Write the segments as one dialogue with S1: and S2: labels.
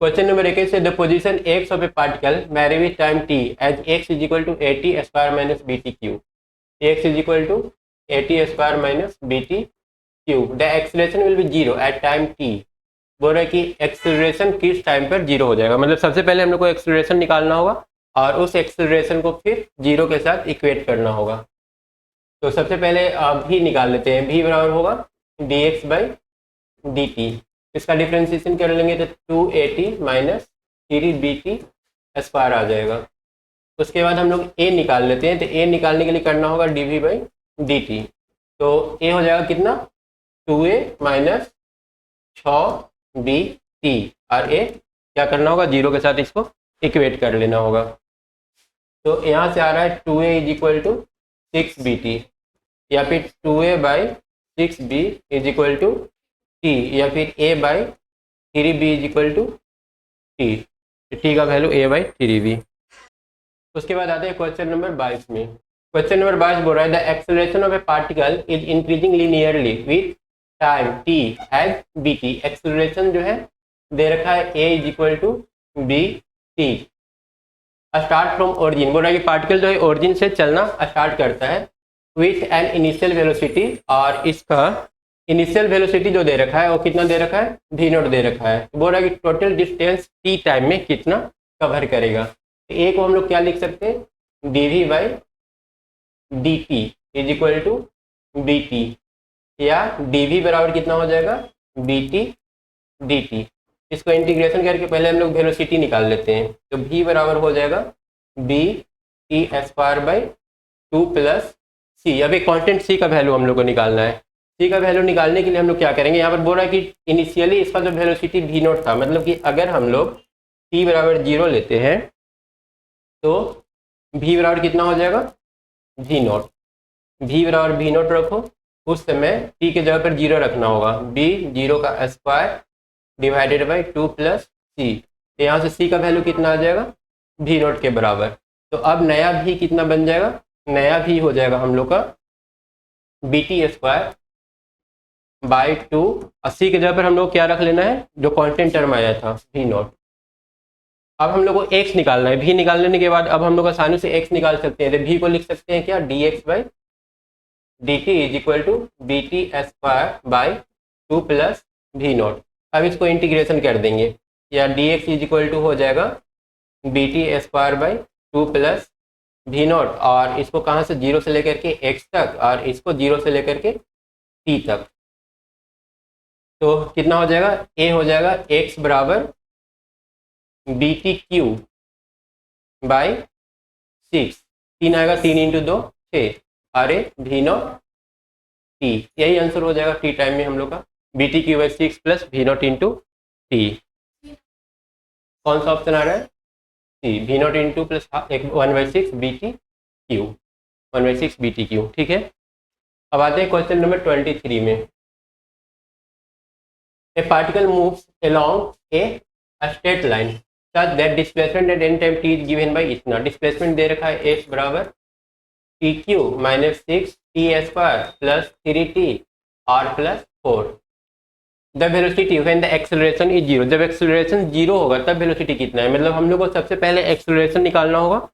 S1: Question number 21 से the position x of a particle very with time t as x is equal to a t square minus b t cube, x is equal to a t square minus b t cube, the acceleration will be zero at time t। बोल रहा है कि acceleration किस time पर zero हो जाएगा, मतलब सबसे पहले हम लोग को एक्सेलरेशन निकालना होगा और उस एक्सेलरेशन को फिर जीरो के साथ इक्वेट करना होगा। तो सबसे पहले भी निकाल लेते हैं, भी बराबर होगा D x by D T, इसका डिफ्रेंशिएशन कर लेंगे तो 2at माइनस 3bt स्क्वायर आ जाएगा। उसके बाद हम लोग a निकाल लेते हैं, तो a निकालने के लिए करना होगा dv बाई dt, तो a हो जाएगा कितना 2a माइनस 6bt और a क्या करना होगा जीरो के साथ इसको इक्वेट कर लेना होगा। तो यहाँ से आ रहा है 2a is equal to 6bt या फिर 2a by 6b is equal to t या फिर a by 3b is equal to t, t का वैल्यू a बाई 3b। उसके बाद आते हैं क्वेश्चन नंबर 22 में। क्वेश्चन नंबर 22 बोल रहा है the acceleration of a particle is increasing linearly with time t as bt। Acceleration जो है दे रखा है a is equal to bt, start from origin. बोल रहा है कि पार्टिकल जो है ओरिजिन से चलना स्टार्ट करता है विथ एन इनिशियल वेलोसिटी, और इसका इनिशियल वेलोसिटी जो दे रखा है वो कितना दे रखा है v नॉट दे रखा है। तो बोल रहा है कि टोटल डिस्टेंस t टाइम में कितना कवर करेगा। तो a को हम लोग क्या लिख सकते हैं dv by dt is equal to bt, या dv बराबर कितना हो जाएगा bt dt। इसको इंटीग्रेशन करके पहले हम लोग वेलोसिटी निकाल लेते हैं, तो v बराबर हो जाएगा b t square by 2 plus c। अब एक कांस्टेंट c का वैल्यू हम लोग को निकालना है। c का वैल्यू निकालने के लिए हम लोग क्या करेंगे, यहाँ पर बोल रहा है कि इनिशियली इसका जो वेलोसिटी v नॉट था, मतलब कि अगर हम लोग t बराबर 0 लेते हैं तो v बराबर कितना हो जाएगा v नॉट, v बराबर v नॉट रखो, उस समय t के जगह पर 0 रखना होगा, b 0 का square divided by 2 plus c। तो यहाँ से c का वैल्यू कितना आ जाएगा v नॉट के बराबर। तो अब नया v कितना बन जाएगा, नया v हो जाएगा हम लोग का bt स्क्वायर बाई 2, 80 के जगह पर हम लोग क्या रख लेना है जो कांस्टेंट टर्म आया था v नॉट। अब हम लोग को x निकालना है, v निकाल लेने के बाद अब हम लोग आसानी से x निकाल सकते हैं, तो v को लिख सकते हैं क्या dx by dt is equal to bt square by 2 plus v nought. अब इसको इंटीग्रेशन कर देंगे, या dx इज इक्वल टू हो जाएगा bt square by 2 plus v not, और इसको कहाँ से 0 से लेकर के x तक और इसको 0 से लेकर के t तक। तो कितना हो जाएगा, a हो जाएगा x बराबर bt क्यू बाई 6, 3 आएगा 3 इंटू 2 6, अरे v नॉट t, यही आंसर हो जाएगा t टाइम में हम लोग का bt Q by 6 plus v not into t। कौन सा ऑप्शन आ रहा है c, v not into plus 1/6 bt Q, 1/6 bt Q. ठीक है, अब आते हैं क्वेश्चन नंबर 23 में। A particle moves along a straight line such that displacement at any time t is given by इतना। डिस्प्लेसमेंट दे रखा है x बराबर T Q minus 6 T square plus 3t r plus 4। The velocity when the acceleration is zero, जब acceleration zero होगा तब velocity कितना है, मतलब हम लोग को सबसे पहले एक्सेलरेशन निकालना होगा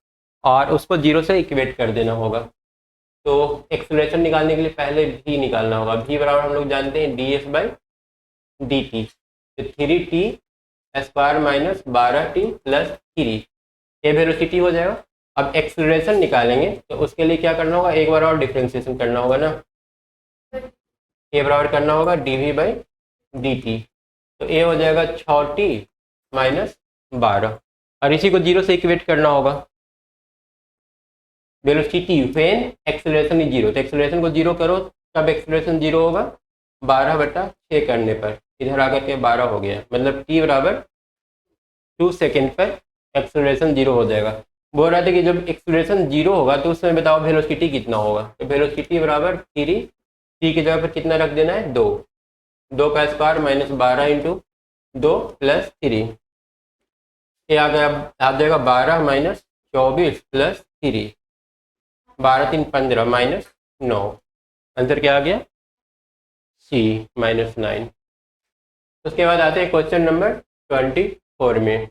S1: और उसको जीरो से इक्वेट कर देना होगा। तो एक्सेलरेशन निकालने के लिए पहले v निकालना होगा, v बराबर हम लोग जानते हैं ds बाई dt, तो 3t square minus 12t plus 3, ये वेलोसिटी हो जाएगा। अब एक्सेलरेशन निकालेंगे तो उसके लिए क्या करना होगा, एक बार और डिफ्रेंशिएशन करना होगा ना, a बराबर करना होगा dv बाई dt, तो a हो जाएगा 6t माइनस 12, और इसी को 0 से इक्वेट करना होगा। Velocity when acceleration is zero, तो एक्सेलरेशन को 0 करो तब एक्सेलरेशन 0 होगा, 12/6 करने पर इधर आकर के 12 हो गया, मतलब t बराबर 2 सेकेंड पर एक्सेलरेशन 0 हो जाएगा। बोल रहा था कि जब एक्सेलरेशन 0 होगा तो उसमें बताओ वेलोसिटी कितना होगा, तो वेलोसिटी बराबर 3, t की जगह पर कितना रख देना है 2, 2 का स्क्वायर माइनस 12 इंटू 2 प्लस 3, ये आ जाएगा 12 माइनस 24 प्लस 3, 12 3 15 माइनस 9, आंसर क्या आ गया C -9। उसके बाद आते हैं क्वेश्चन नंबर 24 24 में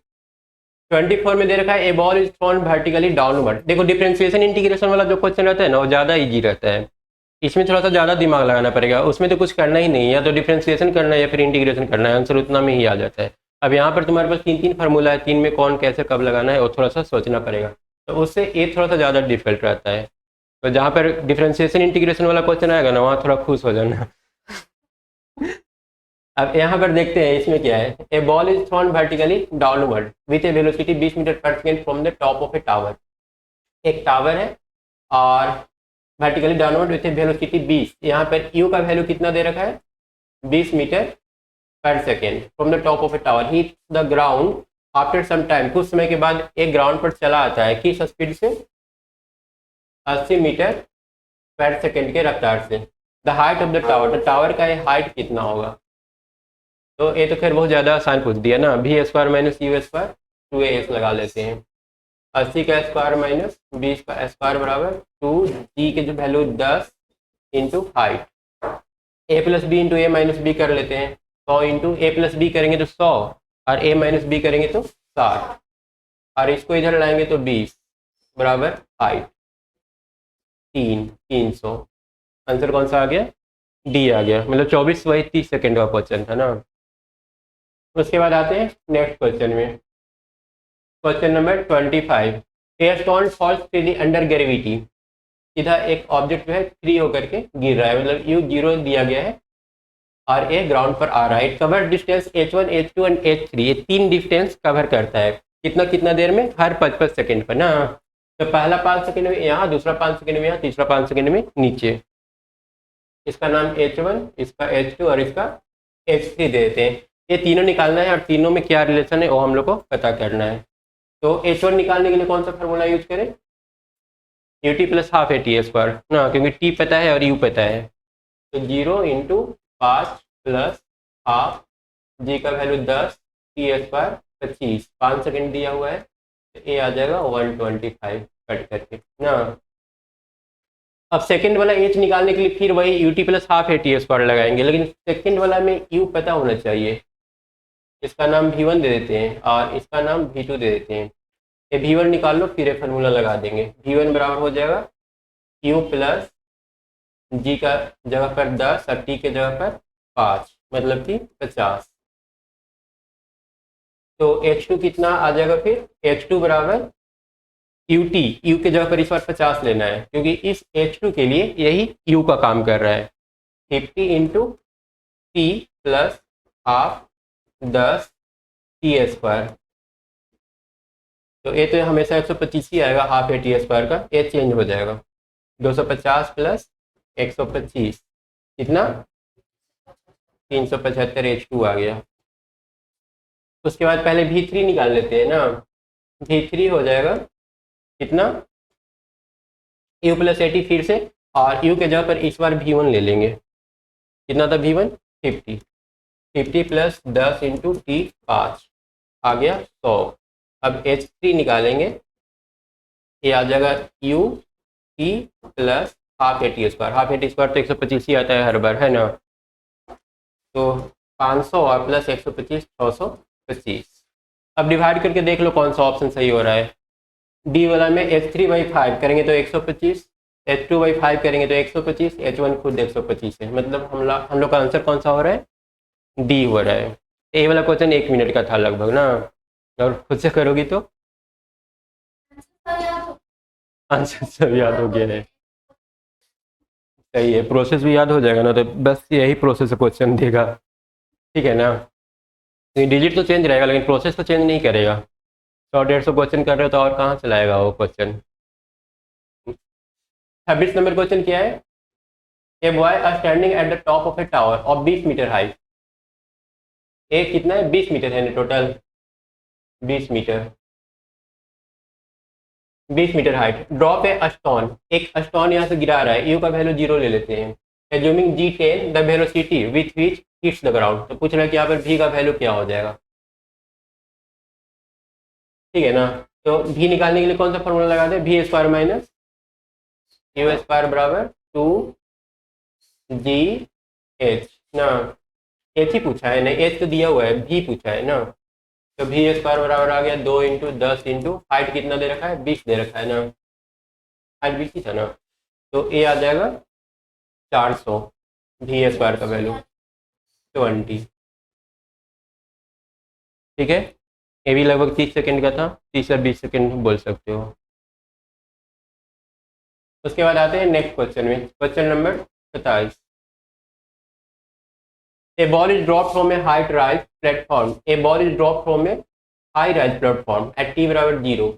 S1: 24 में दे रखा है a ball is thrown vertically downward. देखो डिफरेंशिएशन इंटीग्रेशन वाला जो क्वेश्चन रहता है ना वो ज़्यादा इजी रहता है, इसमें थोड़ा सा ज़्यादा दिमाग लगाना पड़ेगा, उसमें तो कुछ करना ही नहीं है, या तो डिफरेंशिएशन करना है या फिर इंटीग्रेशन करना है, आंसर उतना में ही आ जाता है। अब यहाँ पर तुम्हारे पास 3 फार्मूला है, 3 में कौन कैसे कब लगाना है वो थोड़ा सा सोचना पड़ेगा, तो उससे ये थोड़ा सा ज़्यादा डिफिकल्ट रहता है। तो जहाँ पर डिफरेंशिएशन इंटीग्रेशन वाला क्वेश्चन आएगा ना वहाँ थोड़ा खुश हो जाना। अब यहाँ पर देखते हैं इसमें क्या है। A ball is thrown vertically downward with a velocity 20 metre पर second from the top of a tower. एक टावर है और vertically downward with a velocity 20, यहाँ पर यू का वैल्यू कितना दे रखा है 20 मीटर पर second from the top of a tower. Hit the ground after some time, कुछ समय के बाद एक ग्राउंड पर चला आता है किस स्पीड से 80 मीटर पर सेकेंड के रफ्तार से। The height of the tower का हाइट कितना होगा। तो ये तो खैर बहुत ज़्यादा आसान पूछ दिया ना, v square minus u square 2as लगा लेते हैं। 80 का स्क्वायर माइनस 20 का स्क्वायर बराबर 2g के जो value 10 into height, a plus b into a minus b कर लेते हैं। 100 इंटू ए प्लस बी करेंगे तो 100 और a माइनस बी करेंगे तो 60 और इसको इधर लाएंगे तो 20 बराबर हाइट 300। आंसर कौन सा आ गया डी आ गया, मतलब 24 वही 30 सेकेंड का क्वेश्चन था ना। उसके बाद आते हैं नेक्स्ट क्वेश्चन में, question number 25। A stone falls freely under gravity. इधर एक ऑब्जेक्ट जो है फ्री होकर के गिर रहा है, मतलब यू 0 दिया गया है और ए ग्राउंड पर आ रहा है। Cover distance h1 h2 and h3, ये 3 डिस्टेंस कवर करता है कितना कितना देर में, हर 5-5 सेकेंड पर ना। तो पहला 5 सेकेंड में यहाँ, दूसरा 5 सेकेंड में यहाँ, तीसरा 5 सेकेंड में नीचे। इसका नाम h1, इसका h2 और इसका h3 दे देते हैं। ये तीनों निकालना है और तीनों में क्या रिलेशन है वो हम लोग को पता करना है। तो h1 निकालने के लिए कौन सा फार्मूला यूज करें, ut plus half a t square ना, क्योंकि t पता है और u पता है। तो 0 इंटू 5 प्लस हाफ, जी का वैल्यू 10, टी स्क्वायर 25, 5 सेकेंड दिया हुआ है तो ये आ जाएगा 125 कट करके ना। अब सेकंड वाला एच निकालने के लिए फिर वही you t plus half a t square लगाएंगे, लेकिन सेकंड वाला में यू पता होना चाहिए। इसका नाम v1 दे देते हैं और इसका नाम v2 दे देते हैं। ये v1 निकाल लो फिर ये फार्मूला लगा देंगे। v1 बराबर हो जाएगा u प्लस जी का जगह पर 10 और टी के जगह पर 5, मतलब कि 50। तो h2 कितना आ जाएगा, फिर h2 बराबर ut, u के जगह पर इस बार 50 लेना है क्योंकि इस h2 के लिए यही u का काम कर रहा है। 50 into t plus half 10 t square, तो ये तो हमेशा 125 ही आएगा, हाफ ए टी स्क्वायर का ये चेंज हो जाएगा। 250 प्लस 125 कितना 375 h2 आ गया। उसके बाद पहले v3 निकाल लेते हैं ना। v3 हो जाएगा कितना u प्लस ए टी फिर से, और u के जगह पर इस बार v1 ले लेंगे। कितना था v1 50 प्लस 10 इंटू टी 5 आ गया 100। अब h3 निकालेंगे, ये आ जाएगा u T plus half a t square. Half a t square तो 125 ही आता है हर बार, है ना। तो 500 और प्लस 125 625। अब डिवाइड करके देख लो कौन सा ऑप्शन सही हो रहा है। डी वाला में h3/5 करेंगे तो 125, h2/5 करेंगे तो 125, h1 खुद 125 है, मतलब हम लोग का आंसर कौन सा हो रहा है डी हो रहा है। ए वाला क्वेश्चन 1 मिनट का था लगभग ना, और खुद से करोगी तो आंसर सब याद हो गया है। सही है, प्रोसेस भी याद हो जाएगा ना, तो बस यही प्रोसेस क्वेश्चन देगा, ठीक है ना। डिजिट तो चेंज रहेगा लेकिन प्रोसेस तो चेंज नहीं करेगा। 100-150 क्वेश्चन कर रहे हो तो और कहाँ चलाएगा वो क्वेश्चन। 26 नंबर क्वेश्चन क्या है, a boy are standing at the top of a tower of 20 metre height. A कितना है 20 मीटर है ना, total 20 metre, 20 metre height. Drop a stone, एक स्टोन यहाँ से गिरा रहा है, यू का वैल्यू 0 ले लेते हैं। Assuming g10 the velocity with which hits the ground, तो पूछ रहा है कि यहाँ पर v का वैल्यू क्या हो जाएगा, ठीक है ना। तो v निकालने के लिए कौन सा फॉर्मूला लगा दें, v square minus u square बराबर 2gh ना। h ही पूछा है ना, h तो दिया हुआ है, v पूछा है ना। तो भी स्क्वायर बराबर आ गया 2 इंटू 10 इंटू हाइट कितना दे रखा है 20 दे रखा है ना, हाइट 20 ही था ना, तो ये आ जाएगा 400, भी स्क्वायर का वैल्यू 20। ठीक है, ये भी लगभग 30 सेकंड का था, 30 या 20 सेकंड बोल सकते हो। उसके बाद आते हैं नेक्स्ट क्वेश्चन में, question number 27। A ball is drop from A height rise platform, A ball is drop from A high rise platform eight t बराबर 0,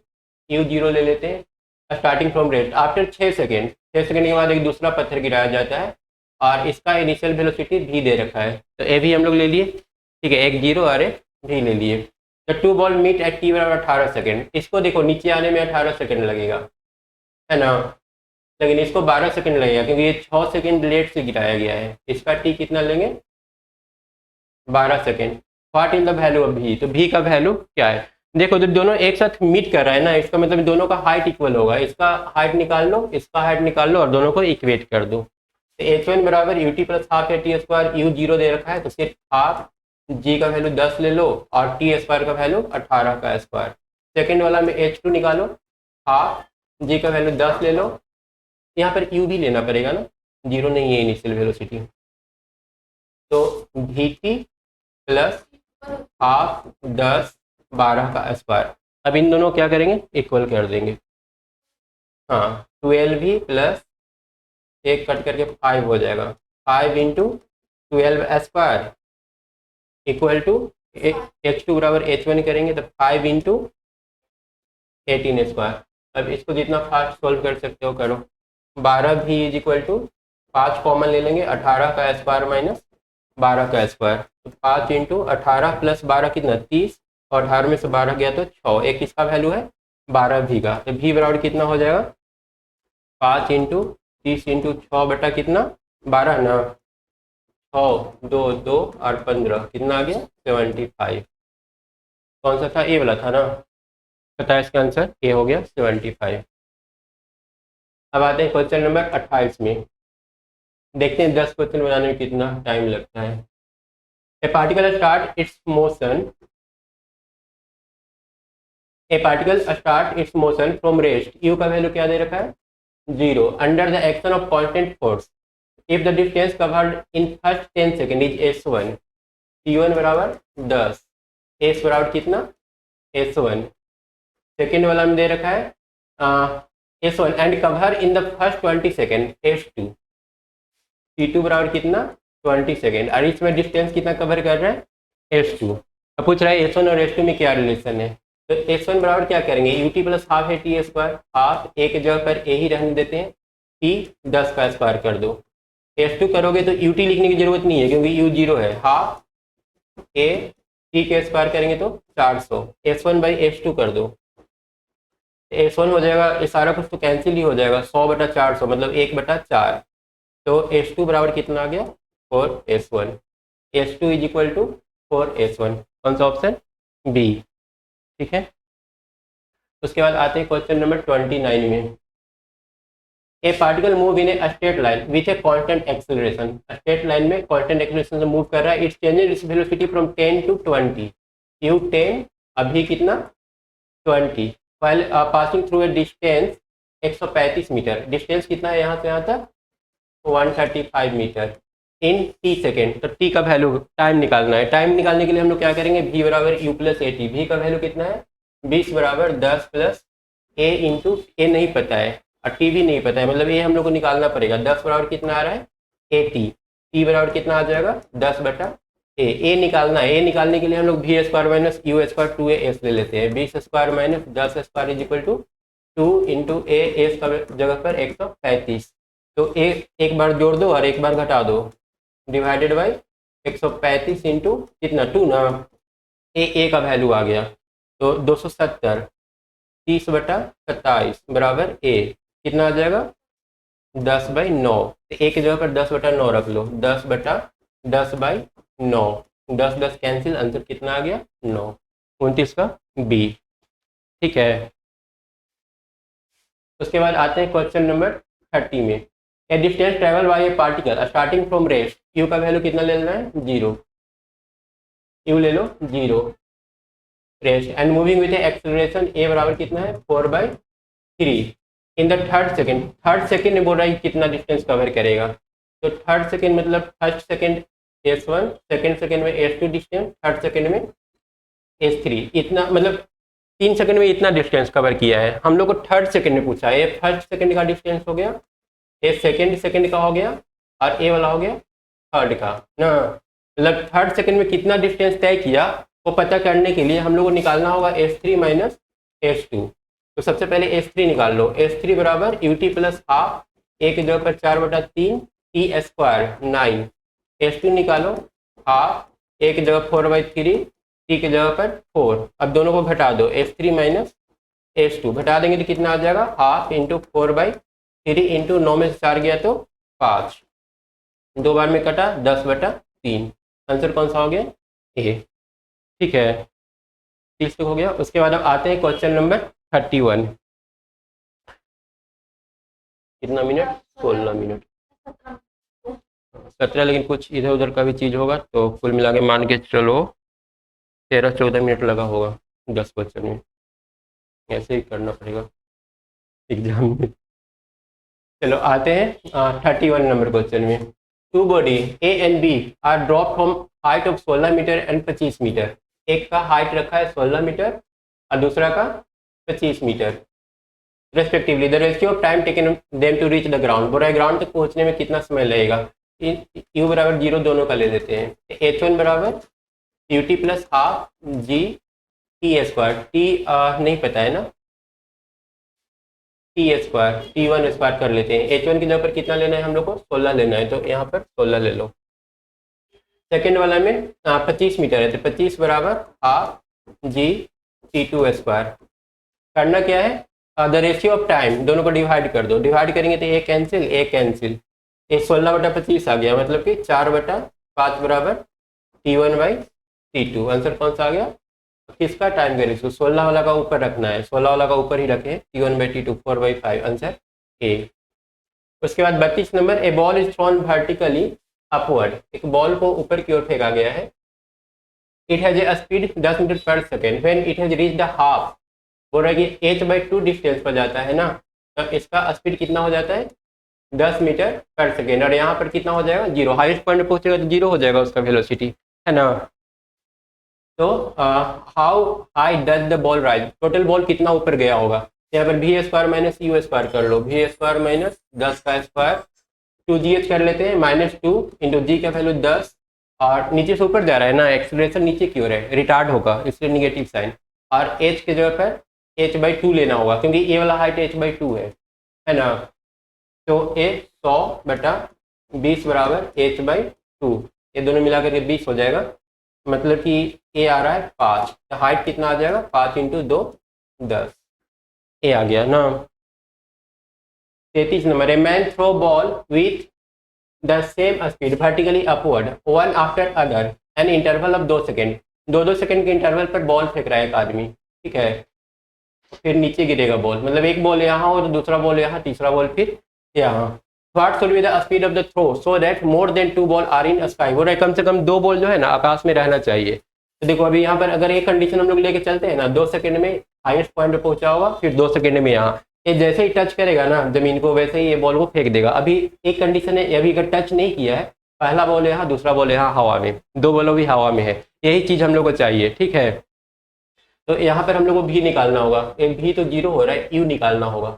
S1: यू 0 ले लेते हैं, starting from rest after 6 second, 6 second के बाद एक दूसरा पत्थर गिराया जाता है और इसका इनिशियल वेलोसिटी भी दे रखा है, तो ए भी हम लोग ले लिए। ठीक है, एक 0 और एक भी ले लिए। The two ball meet at t बराबर 18 सेकेंड, इसको देखो नीचे आने में 18 सेकेंड लगेगा, है ना, लेकिन इसको 12 सेकेंड लगेगा क्योंकि ये 6 सेकेंड लेट से गिराया गया है। इसका टी कितना लेंगे 12 second. What is the value of भी, तो भी का वैल्यू क्या है, देखो जब दोनों एक साथ मीट कर रहा है ना, इसका मतलब दोनों का हाइट इक्वल होगा, इसका हाइट निकाल लो, इसका हाइट निकाल लो और दोनों को इक्वेट कर दो। तो h1 बराबर u t plus half a t square, you 0 दे रखा है तो सिर्फ हाफ, जी का वैल्यू 10 ले लो और टी स्क्वायर का वैल्यू 18 का स्क्वायर। सेकेंड वाला में h2 निकालो, हाफ, जी का वैल्यू 10 ले लो, यहाँ पर यू भी लेना पड़ेगा ना, 0 नहीं है इनिशियल वेलोसिटी, तो वी टी प्लस हाफ 10 12 का स्क्वायर। अब इन दोनों क्या करेंगे इक्वल कर देंगे, हाँ 12 भी प्लस एक कट करके 5 हो जाएगा, 5 into 12 square equal to h2 बराबर h1 करेंगे तो 5 इंटू 18 स्क्वायर। अब इसको जितना फास्ट सोल्व कर सकते हो करो, 12 भी इज इक्वल टू 5 कॉमन ले लेंगे, 18 का स्क्वायर माइनस 12 का स्क्वायर, तो 5 इंटू 18 प्लस 12 कितना 30 और 18 में से 12 गया तो 6, एक इसका वैल्यू है 12 भी का, तो भी बराबर कितना हो जाएगा 5 इंटू 30 इंटू 6 बटा कितना 12 ना, 6 2 2 और 15 कितना आ गया 75। कौन सा था, ए वाला था ना, पता है इसका आंसर ए हो गया 75। अब आते हैं क्वेश्चन नंबर 28 में, देखते हैं 10 क्वेश्चन बनाने में कितना टाइम लगता है। A particle start it's motion, A particle start it's motion from rest, u का वैल्यू क्या दे रखा है 0, under the action of constant force, if the distance covered in first 10 second is s1, t1 बराबर 10, s बराबर कितना s1, second वाला में दे रखा है s1 and cover in the first 20 second s2, t2 बराबर कितना 20 सेकेंड, और इसमें डिस्टेंस कितना कवर कर रहा है s2। अब पूछ रहा है s1 और s2 में क्या रिलेशन है, तो s1 बराबर क्या करेंगे यू टी प्लस हाफ है टी स्क्वायर, हाफ एक जगह पर ए ही रहने देते हैं, टी 10 का स्क्वायर कर दो, s2 करोगे तो यू टी लिखने की जरूरत नहीं है क्योंकि यू 0 है, हाफ ए टी के स्क्वायर करेंगे तो 400, s1 बाई s2 कर दो, s1 हो जाएगा, ये सारा कुछ तो कैंसिल ही हो जाएगा, 100 बटा 400 मतलब 1 बटा 4, तो s2 बराबर कितना आ गया 4s1, s2 is equal to 4s1, कौन सा ऑप्शन बी। ठीक है, उसके बाद आते हैं क्वेश्चन नंबर 29 में, a particle move in a straight line with a constant acceleration, straight line में कांस्टेंट एक्सेलरेशन से मूव कर रहा है, it's changes its velocity from 10 to 20, u 10 अभी कितना 20, while passing through a distance 135 metre, distance कितना है यहाँ से यहाँ तक 135 मीटर इन टी सेकेंड, तो टी का वैल्यू टाइम निकालना है, टाइम निकालने के लिए हम लोग क्या करेंगे v बराबर यू प्लस ए टी, भी का वैल्यू कितना है 20 बराबर 10 प्लस ए इंटू ए नहीं पता है और टी भी नहीं पता है, मतलब ए हम लोग को निकालना पड़ेगा, 10 बराबर कितना आ रहा है ए टी बराबर कितना आ जाएगा 10 बटा ए निकालना है, ए निकालने के लिए हम लोग v square minus u square 2as ले लेते हैं, 20 square minus 10 square is equal to 2 into a का जगह पर 135, तो एक बार जोड़ दो और एक बार घटा दो, डिवाइडेड बाई 135 इंटू कितना 2 ना, ए का वैल्यू आ गया तो 270, 30 बटा 27 बराबर ए कितना आ जाएगा 10 बाई 9, तो ए की जगह पर 10 बटा 9 रख लो, 10 बटा 10 बाई 9, 10 10 कैंसिल, आंसर कितना आ गया 9, 29 का बी। ठीक है, उसके बाद आते हैं क्वेश्चन नंबर 30 में, a distance travel by a particle starting from rest, u का वैल्यू कितना ले लेना है 0, यू ले लो 0, rest and moving with acceleration a बराबर कितना है 4/3 इन द थर्ड सेकेंड में बोल रहा है कितना डिस्टेंस कवर करेगा। तो थर्ड सेकेंड मतलब first second S1, second second में S2 डिस्टेंस, थर्ड सेकेंड में S3, इतना मतलब 3 सेकेंड में इतना डिस्टेंस कवर किया है। हम लोग को थर्ड सेकेंड में पूछा है, ये फर्स्ट सेकेंड का डिस्टेंस हो गया, ये सेकेंड का हो गया और ए वाला हो गया थर्ड का ना। मतलब थर्ड सेकेंड में कितना डिस्टेंस तय किया वो पता करने के लिए हम लोग को निकालना होगा S3 माइनस S2। तो सबसे पहले S3 निकाल लो। S3 बराबर UT प्लस हाफ, ए की जगह पर 4/3 T² 9। S2 निकालो हाफ, ए की जगह 4/3 T की जगह पर 4। अब दोनों को घटा दो, S3 माइनस S2 घटा देंगे तो कितना आ जाएगा हाफ इंटू 4/3 इंटू 9 में से 4 गया तो 5, 2 बार में कटा 10/3। आंसर कौन सा हो गया ए। ठीक है, तीस तक हो गया। उसके बाद अब आते हैं क्वेश्चन नंबर 31। कितना मिनट 16 मिनट 17, लेकिन कुछ इधर उधर का भी चीज़ होगा तो कुल मिला के मान के चलो 13-14 मिनट लगा होगा 10 क्वेश्चन में। ऐसे ही करना पड़ेगा एग्जाम में। चलो आते हैं 31 नंबर क्वेश्चन में। Two body a and b are drop from height of 16 metre and 25 metre. एक का हाइट रखा है 16 मीटर और दूसरा का 25 metre respectively. The ratio of time taken them to reach the ground, बोरा ग्राउंड तक पहुंचने में कितना समय लगेगा। यू बराबर 0 दोनों का ले लेते हैं। H1 बराबर UT plus half G T² T नहीं पता है ना, T² T1² कर लेते हैं। H1 की जगह पर कितना लेना है हम लोग को 16 लेना है, तो यहाँ पर 16 ले लो। सेकेंड वाला में 25 मीटर है, तो 25 बराबर हाफ G T² करना क्या है द रेशियो ऑफ टाइम, दोनों को डिवाइड कर दो। डिवाइड करेंगे तो ए कैंसिल ए कैंसिल, ये 16/25 आ गया, मतलब कि 4/5 बराबर T1/T2। आंसर कौन सा आ गया किसका टाइम का रेशियो 16 वाला का ऊपर रखना है, 16 वाला का ऊपर ही रखें T1/T2 4/5 आंसर ए। उसके बाद 32 number a ball is thrown vertically upward, एक बॉल को ऊपर की ओर फेंका गया है। It has a speed 10 metre पर second when it has reached the half, बोल रहा है कि h/2 डिस्टेंस पर जाता है ना, तो इसका स्पीड कितना हो जाता है 10 मीटर पर सेकेंड, और यहाँ पर कितना हो जाएगा 0। हाईएस्ट पॉइंट पर पहुंचेगा तो 0 हो जाएगा उसका वेलोसिटी, है ना। तो how high does the ball rise, total ball कितना ऊपर गया होगा। यहाँ पर V² माइनस U² कर लो, V² माइनस 10 का स्क्वायर 2GH कर लेते हैं -2 इंटू जी का वैल्यू 10, और नीचे से ऊपर जा रहा है ना, एक्सेलरेशन नीचे की ओर है, रिटार्ड होगा इसलिए निगेटिव साइन, और H की जगह पर h/2 लेना होगा क्योंकि ए वाला हाइट h/2 है ना। तो ए 100/20 बराबर h/2, ये दोनों मिला करके 20 हो जाएगा, मतलब कि ए आ रहा है 5, तो हाइट कितना आ जाएगा 5 इंटू 2 10, ए आ गया ना। 33 number a man throw ball with the same speed vertically upward one after other an interval of 2 second, 2 second के इंटरवल पर बॉल फेंक रहा है एक आदमी, ठीक है। फिर नीचे गिरेगा बॉल, मतलब एक बॉल यहाँ हो तो दूसरा बॉल यहाँ, तीसरा बॉल फिर यहाँ। What should be the speed of the throw so that more than 2 ball are in sky, बोल रहा है कम से कम 2 बॉल जो है ना आकाश में रहना चाहिए। तो देखो अभी यहाँ पर अगर एक कंडीशन हम लोग लेके चलते हैं ना, 2 सेकंड में हाईएस्ट पॉइंट पे पहुंचा होगा, फिर 2 सेकंड में यहाँ, ये जैसे ही टच करेगा ना जमीन को वैसे ही ये बॉल को फेंक देगा। अभी एक कंडीशन है, अभी अगर टच नहीं किया है, पहला बॉल यहाँ दूसरा बॉल यहाँ हवा में, 2 बॉलों भी हवा में है, यही चीज़ हम लोग को चाहिए, ठीक है। तो यहाँ पर हम लोग को भी निकालना होगा, भी तो 0 हो रहा है, यू निकालना होगा,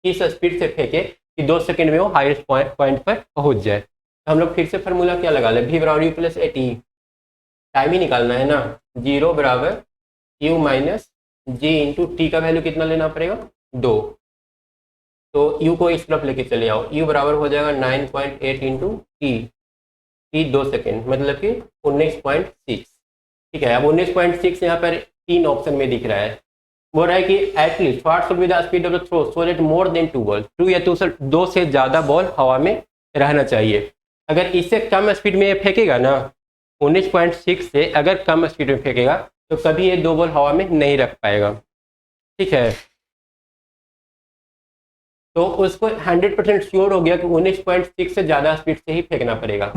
S1: किस स्पीड से फेंके कि 2 सेकंड में वो हाईएस्ट पॉइंट पर पहुंच जाए। तो हम लोग फिर से फार्मूला क्या लगा ले, v बराबर u plus a t, time ही निकालना है ना, 0 बराबर u minus g into t का वैल्यू कितना लेना पड़ेगा 2, तो u को इस तरफ लेके चले आओ, u बराबर हो जाएगा 9.8 इंटू टी 2 सेकेंड, मतलब कि 19.6, ठीक है। अब 19.6 यहाँ पर 3 ऑप्शन में दिख रहा है, बोल रहा है कि at least what should be the speed of the throw so that more than 2 ball, 2 या 2 से ज़्यादा बॉल हवा में रहना चाहिए। अगर इससे कम स्पीड में ये फेंकेगा ना, 19.6 से अगर कम स्पीड में फेंकेगा तो कभी ये 2 बॉल हवा में नहीं रख पाएगा, ठीक है। तो उसको 100% श्योर हो गया कि 19.6 से ज़्यादा स्पीड से ही फेंकना पड़ेगा,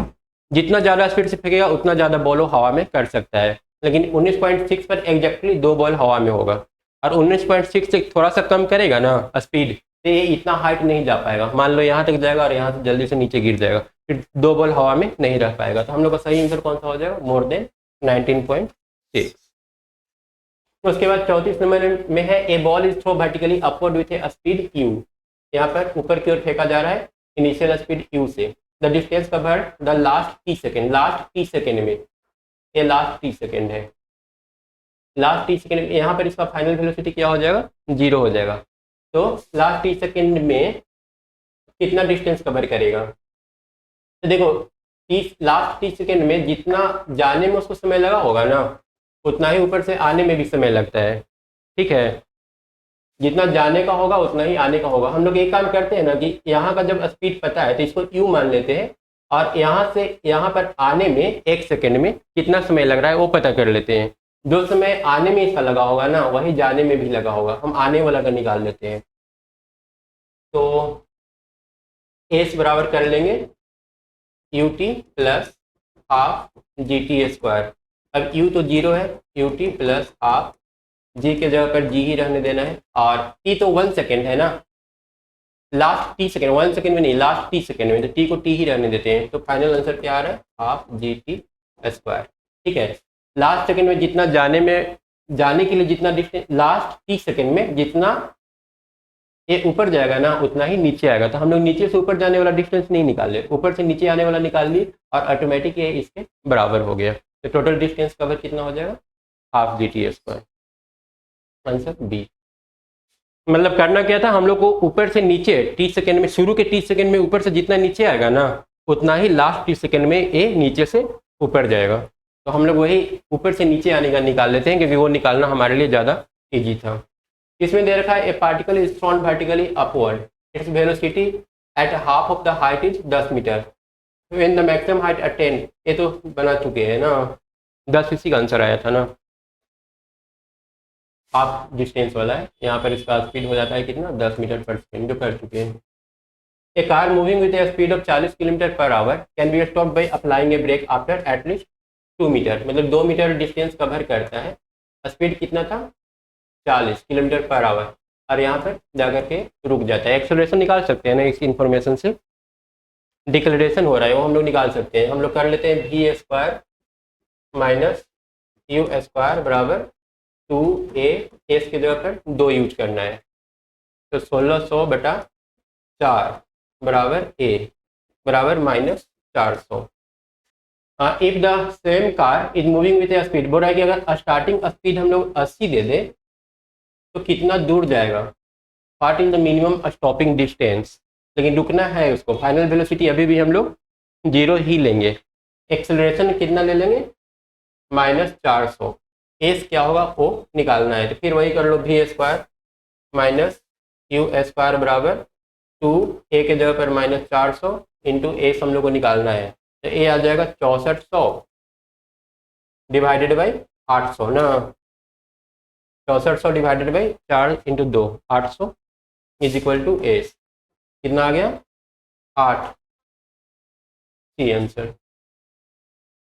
S1: जितना ज़्यादा स्पीड से फेंकेगा उतना ज़्यादा बॉल हवा में कर सकता है। लेकिन 19.6 पर एग्जैक्टली 2 बॉल हवा में होगा, और 19.6 से थोड़ा सा कम करेगा ना स्पीड, तो ये इतना हाइट नहीं जा पाएगा। मान लो यहाँ तक जाएगा और यहाँ से जल्दी से नीचे गिर जाएगा, फिर 2 बॉल हवा में नहीं रह पाएगा। तो हम लोग का सही आंसर कौन सा हो जाएगा, मोर देन 19.6। उसके बाद 34 नंबर में है a ball is throw vertically upward with a speed u. यहाँ पर ऊपर की ओर फेंका जा रहा है इनिशियल स्पीड यू से। The distance cover the last t second, last t second में, ये लास्ट टी सेकेंड है, लास्ट टी सेकेंड यहाँ पर इसका फाइनल वेलोसिटी क्या हो जाएगा, 0 हो जाएगा। तो लास्ट टी सेकेंड में कितना डिस्टेंस कवर करेगा, तो देखो लास्ट 30 सेकेंड में जितना जाने में उसको समय लगा होगा ना, उतना ही ऊपर से आने में भी समय लगता है। ठीक है, जितना जाने का होगा उतना ही आने का होगा। हम लोग एक काम करते हैं ना कि यहाँ का जब स्पीड पता है तो इसको यू मान लेते हैं, और यहाँ से यहाँ पर आने में 1 सेकेंड में कितना समय लग रहा है वो पता कर लेते हैं। जो समय आने में इसका लगा होगा ना, वही जाने में भी लगा होगा, हम आने वाला का निकाल लेते हैं। तो एस बराबर कर लेंगे you t plus half g t square. अब यू तो 0 है, u t plus half, g के जगह पर जी ही रहने देना है, और टी तो 1 सेकेंड है ना, लास्ट टी सेकेंड, 1 सेकेंड में नहीं, लास्ट टी सेकेंड में, तो टी को टी ही रहने देते हैं। तो फाइनल आंसर क्या आ रहा है, हाफ जी टी स्क्वायर। ठीक है, लास्ट सेकेंड में जितना जाने के लिए जितना डिस्टेंस, लास्ट टी सेकेंड में जितना ये ऊपर जाएगा ना उतना ही नीचे आएगा। तो हम लोग नीचे से ऊपर जाने वाला डिस्टेंस नहीं निकाले, ऊपर से नीचे आने वाला निकाल लिए, और ऑटोमेटिक ये इसके बराबर हो गया। तो टोटल डिस्टेंस कवर कितना हो जाएगा, half g t square. Answer B. मतलब करना क्या था, हम लोग को ऊपर से नीचे 30 सेकेंड में, शुरू के 30 सेकेंड में ऊपर से जितना नीचे आएगा ना, उतना ही लास्ट 30 सेकेंड में ये नीचे से ऊपर जाएगा। तो हम लोग वही ऊपर से नीचे आने का निकाल लेते हैं, क्योंकि वो निकालना हमारे लिए ज़्यादा ईजी था। इसमें दे रखा है a particle is thrown vertically upward, its velocity at half of the height is 10 metre, when the maximum height attain, ये तो बना चुके हैं ना, 10 इसी का आंसर आया था ना, हाफ डिस्टेंस वाला है। यहाँ पर इसका स्पीड हो जाता है कितना, 10 मीटर पर सेकेंड, जो कर चुके हैं। A car moving with a speed of 40 kilometre per hour can be stop by applying a brake after at least 2 metre, मतलब 2 मीटर डिस्टेंस कवर करता है। स्पीड कितना था, 40 किलोमीटर पर आवर, और यहाँ पर जाकर के रुक जाता है। एक्सेलरेशन निकाल सकते हैं ना इस इंफॉर्मेशन से, डिक्लेरेशन हो रहा है वो हम लोग निकाल सकते हैं। हम लोग कर लेते हैं v square minus u square बराबर 2a, एस की जगह पर 2 यूज करना है, तो 1600/4 बराबर a बराबर -400। If the same car is moving with a speed, बोल रहा है कि अगर स्टार्टिंग स्पीड हम लोग 80 दे दें तो कितना दूर जाएगा, what is the minimum stopping distance, लेकिन रुकना है उसको। फाइनल वेलोसिटी अभी भी हम लोग 0 ही लेंगे, एक्सेलरेशन कितना ले लेंगे, -400, एस क्या होगा वो निकालना है। तो फिर वही कर लो, v square minus u square बराबर 2a के जगह पर -400 इंटू एस हम लोग को निकालना है। तो ए आ जाएगा 6400 डिवाइडेड बाई 800 ना, 6400 divided by 4 into 2, 800 is equal to s, कितना आ गया 8, सी आंसर।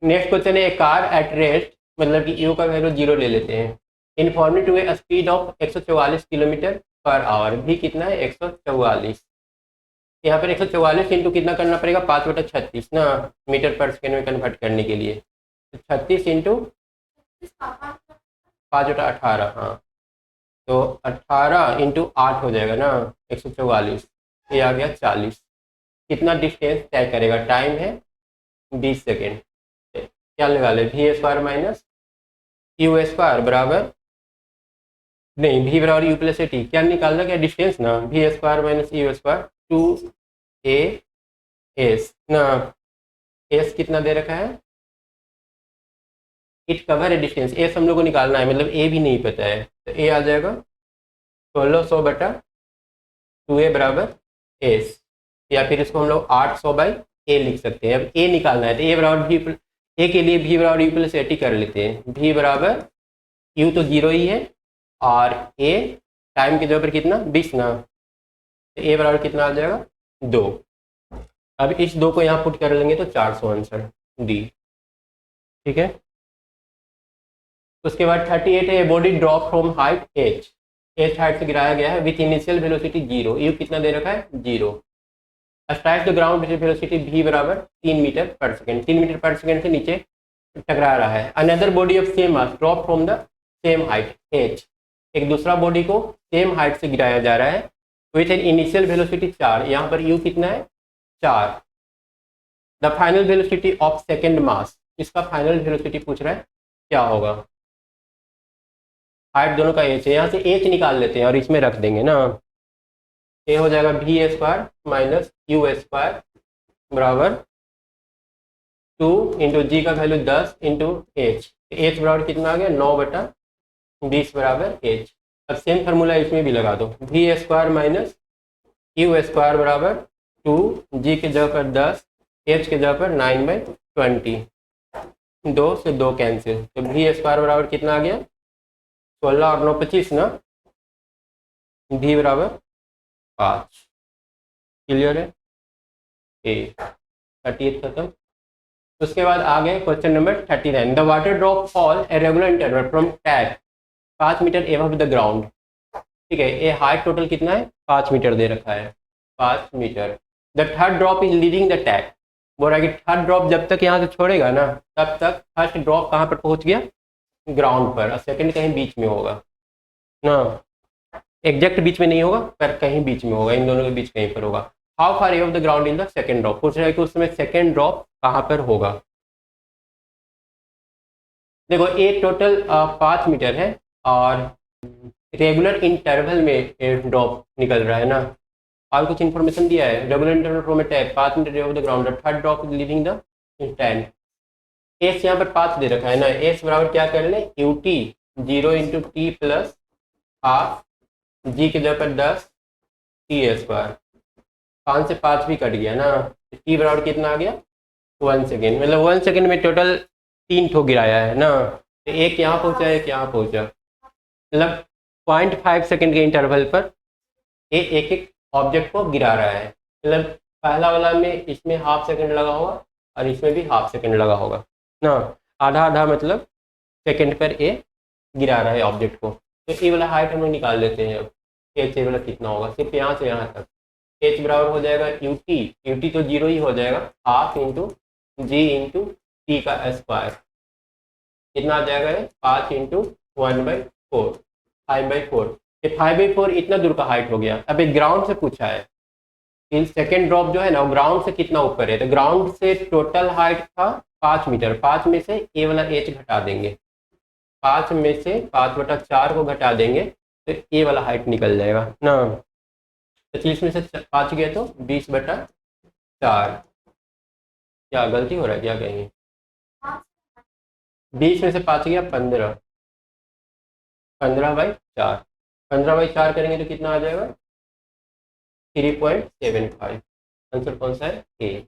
S1: नेक्स्ट क्वेश्चन है, कार एट रेस्ट, मतलब कि यू का वैल्यू 0 ले लेते हैं, informing to a speed of 144 kilometre per hour, भी कितना है 144। यहाँ पर 144 इंटू कितना करना पड़ेगा, 5/36 ना, मीटर पर सेकेंड में कन्वर्ट करने के लिए, तो 36 इंटू 5/18, हाँ, तो 18 इंटू 8 हो जाएगा ना 144, ये आ गया 40। कितना डिस्टेंस तय करेगा, टाइम है 20 सेकेंड। क्या लगा ले, v square minus u square बराबर, नहीं वी बराबर यू प्लस ए टी, क्या निकालना, क्या डिस्टेंस ना, v square minus u square 2a s ना, एस कितना दे रखा है, इट कवर है डिस्टेंस, एस हम लोग को निकालना है, मतलब ए भी नहीं पता है, तो ए आ जाएगा 1600/2a बराबर एस, या फिर इसको हम लोग 800/a लिख सकते हैं। अब ए निकालना है तो ए बराबर भी, ए के लिए भी बराबर यू प्लस ए टी कर लेते हैं, भी बराबर यू तो 0 ही है, और ए टाइम की जगह पर कितना 20 ना, तो ए बराबर कितना आ जाएगा 2। अब इस 2 को यहाँ पुट कर लेंगे तो 400 आंसर डी। ठीक है। उसके बाद 38 है, body drop from height h height से गिराया गया है विथ इनिशियल वेलोसिटी 0, यू कितना दे रखा है 0। Strike the ground with velocity v बराबर 3 मीटर पर सेकेंड, 3 मीटर पर सेकेंड से नीचे टकरा रहा है। Another body of same mass drop from the same height h, एक दूसरा बॉडी को सेम हाइट से गिराया जा रहा है विथ एन इनिशियल वेलोसिटी 4, यहाँ पर u कितना है 4। The final velocity of second mass, इसका फाइनल वेलोसिटी पूछ रहा है क्या होगा। हाइट दोनों का h है, यहाँ से h निकाल लेते हैं और इसमें रख देंगे ना, ये हो जाएगा v square minus u square बराबर 2 इंटू जी का वैल्यू 10 इंटू h बराबर कितना आ गया 9/20 बराबर h। अब सेम फार्मूला इसमें भी लगा दो, v square minus u square बराबर 2, g के जगह पर 10, h के जगह पर 9/20, 2 से 2 कैंसिल, तो v स्क्वायर बराबर कितना आ गया 16 और 9 25 ना, v बराबर 5। क्लियर है, ए 38 खत्म। उसके बाद आ गए question number 39, the water drop fall a regular interval from tap 5 metre above the ground. ठीक है, ये हाइट टोटल कितना है 5 मीटर दे रखा है, 5 metre. The third drop is leading the tap, बोल रहा है कि थर्ड ड्रॉप जब तक यहाँ से छोड़ेगा ना तब तक फर्स्ट ड्रॉप कहाँ पर पहुँच गया ग्राउंड पर, और सेकेंड कहीं बीच में होगा ना, एग्जैक्ट बीच में नहीं होगा पर कहीं बीच में होगा, इन दोनों के बीच कहीं पर होगा। How far above the ground in the second drop, पूछ रहा है कि उस समय सेकेंड ड्रॉप कहाँ पर होगा। देखो ये टोटल 5 मीटर है और रेगुलर इंटरवल में ड्रॉप निकल रहा है ना, और कुछ इन्फॉर्मेशन दिया है, regular interval from a tap 5 metre above the ground, third drop is leaving the tank. S यहाँ पर 5 दे रखा है ना, एस बराबर क्या कर ले u t 0 into t plus half, g के जगह पर 10 टी स्क्वायर, 5 से 5 भी कट गया ना, टी बराबर कितना आ गया 1 सेकेंड, मतलब 1 सेकेंड में टोटल 3 ठो गिराया है ना, तो एक यहाँ पहुँचा एक यहाँ पहुँचा, मतलब 0.5 सेकेंड के इंटरवल पर एक एक ऑब्जेक्ट को गिरा रहा है, मतलब पहला वाला में इसमें हाफ सेकेंड लगा होगा और इसमें भी हाफ सेकेंड लगा होगा ना, आधा आधा मतलब सेकेंड पर ए गिरा रहा है ऑब्जेक्ट को। तो ए वाला हाइट हम लोग निकाल लेते हैं, अब एच ए वाला कितना होगा, सिर्फ यहाँ से यहाँ तक एच बराबर हो जाएगा यू टी तो 0 ही हो जाएगा, हाफ इंटू जी इंटू टी का स्क्वायर, कितना आ जाएगा 5 इंटू 1/4 5/4, ये 5/4 इतना दूर का हाइट हो गया। अब एक ग्राउंड से पूछा है, इन सेकेंड ड्रॉप जो है ना वो ग्राउंड से कितना ऊपर है, तो ग्राउंड से टोटल हाइट था 5 मीटर, 5 में से ए वाला एच घटा देंगे, 5 में से 5/4 को घटा देंगे तो ए वाला हाइट निकल जाएगा ना, 25 में से 5 गए तो 20/4, क्या गलती हो रहा है क्या कहेंगे, 20 में से 5 गया 15, 15/4, 15/4 करेंगे तो कितना आ जाएगा 3.75, आंसर कौन सा है ए।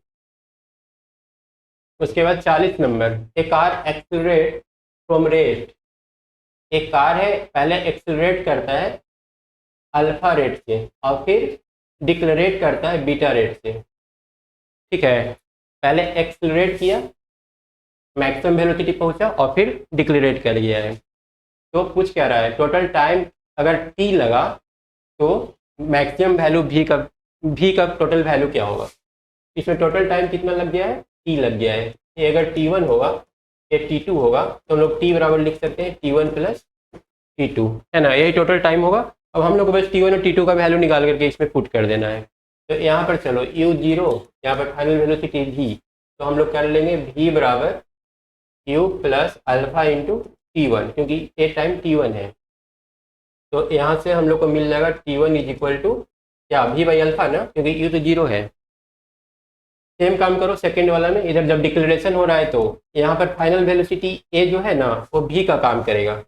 S1: उसके बाद 40 number, A car accelerate from rate, एक कार है पहले एक्सेलरेट करता है अल्फा रेट से और फिर डिक्लेरेट करता है बीटा रेट से। ठीक है, पहले एक्सेलरेट किया, मैक्सिमम वेलोसिटी पहुंचा और फिर डिक्लेरेट कर लिया है। तो पूछ क्या रहा है, टोटल टाइम अगर टी लगा तो मैक्सिमम वैल्यू भी का टोटल वैल्यू क्या होगा। इसमें टोटल टाइम कितना लग गया है, टी लग गया है। ये अगर T1 होगा ये T2 होगा तो हम लोग टी बराबर लिख सकते हैं T1 प्लस T2, है ना, यही टोटल टाइम होगा। अब हम लोग को बस T1 और T2 का वैल्यू निकाल करके इसमें पुट कर देना है। तो यहाँ पर चलो U0, यहाँ पर फाइनल वेलोसिटी v, तो हम लोग कर लेंगे v बराबर u plus alpha into T1, क्योंकि ये टाइम T1 है। तो यहाँ से हम लोग को मिल जाएगा T1 इज इक्वल टू क्या v बाई अल्फा ना, क्योंकि u तो 0 है। सेम काम करो सेकेंड वाला में, इधर जब डिक्लेरेशन हो रहा है तो यहाँ पर फाइनल वेलोसिटी a जो है ना वो v का काम करेगा,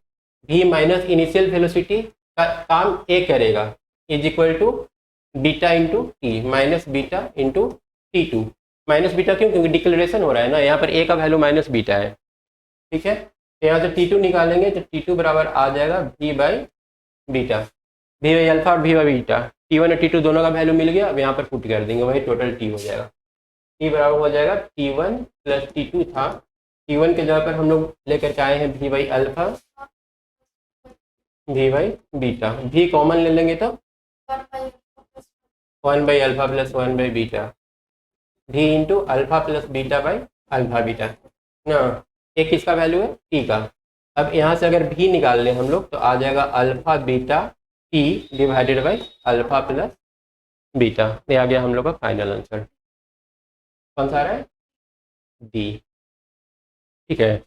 S1: v माइनस इनिशियल वेलोसिटी का काम a करेगा, is equal to beta into t minus beta into T2। Minus beta क्यों, क्योंकि डिक्लेरेशन हो रहा है ना, यहाँ पर a का वैल्यू माइनस बीटा है। ठीक है, तो यहाँ से T2 निकालेंगे तो T2 बराबर आ जाएगा v by beta, v by alpha और v बाई बीटा, T1 और T2 दोनों का वैल्यू मिल गया। अब यहाँ पर पुट कर देंगे, वही टोटल T हो जाएगा। T बराबर हो जाएगा T1 प्लस T2 था, T1 के जगह पर हम लोग लेकर के आए हैं v by alpha v by beta, v common ले लेंगे तो 1 by alpha plus 1 by beta, v into alpha plus beta by alpha beta ना, एक किसका वैल्यू है t का। अब यहाँ से अगर v निकाल लें हम लोग तो आ जाएगा alpha beta t divided by alpha plus beta. ये आ गया हम लोग का फाइनल आंसर। कौन सा आ रहा है? डी। ठीक है,